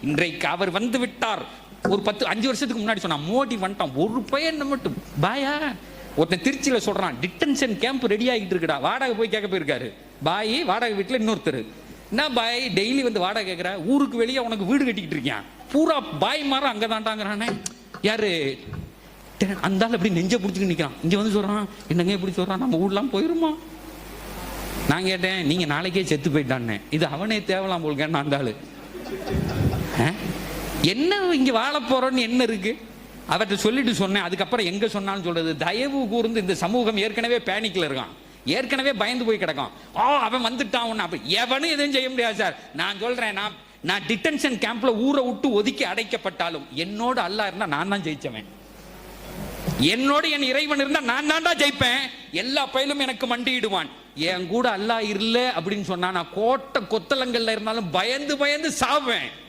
இன்றைக்கு அவர் வந்து விட்டார். ஒரு 5 வருஷத்துக்கு முன்னாடி சொன்னான் மோடி வந்துட்டான், ஒரு பையன் மட்டும் பாயா. ஒருத்தன் திருச்சியில் சொல்றான் டிட்டன்ஷன் கேம்ப் ரெடி ஆகிட்டு இருக்குடா, வாடகை போய் கேட்க போயிருக்காரு. பாய் வாடகை வீட்டில் இன்னொருத்தர், என்ன பாய் டெய்லி வந்து வாடகை கேட்குற, ஊருக்கு வெளியே உனக்கு வீடு கட்டிக்கிட்டு இருக்கான், பூரா பாய் மாற அங்கே தாண்டாங்கிறானே. யாரு அந்த ஆள் அப்படி நெஞ்ச பிடிச்சிக்கிட்டு நிற்கிறான். இங்கே வந்து சொல்றான் என்னங்க எப்படி சொல்றான், நம்ம ஊர்லாம் போயிருமா. நான் கேட்டேன் நீங்க நாளைக்கே செத்து போயிட்டான்னு. இது அவனே தேவலாம் போல்கேன்னு அந்த ஆளு. என்ன இங்க வாழ போறோன்னு என்ன இருக்கு அவர்கிட்ட சொல்லிட்டு சொன்னேன். அதுக்கப்புறம் எங்க சொன்னாலும் சொல்றது, தயவு கூர்ந்து இந்த சமூகம் ஏற்கனவே பேனிக்ல இருக்கான், ஏற்கனவே பயந்து போய் கிடக்கும். அவன் வந்துட்டான், அப்ப எவனும் எதுவும் செய்ய முடியாது சார். நான் சொல்றேன், நான் டிடென்ஷன் கேம்ப்ல ஊரை விட்டு ஒதுக்கி அடைக்கப்பட்டாலும் என்னோட அல்லாஹ் இருந்தா நான் தான் ஜெயிச்சவன். என்னோட என் இறைவன் இருந்தா நான் தான்டா ஜெயிப்பேன். எல்லா பயிலும் எனக்கு மண்டியிடுவான். என் கூட அல்லாஹ் இல்ல அப்படின்னு சொன்னா நான் கோட்டை கொத்தலங்கள்ல இருந்தாலும் பயந்து பயந்து சாவேன்.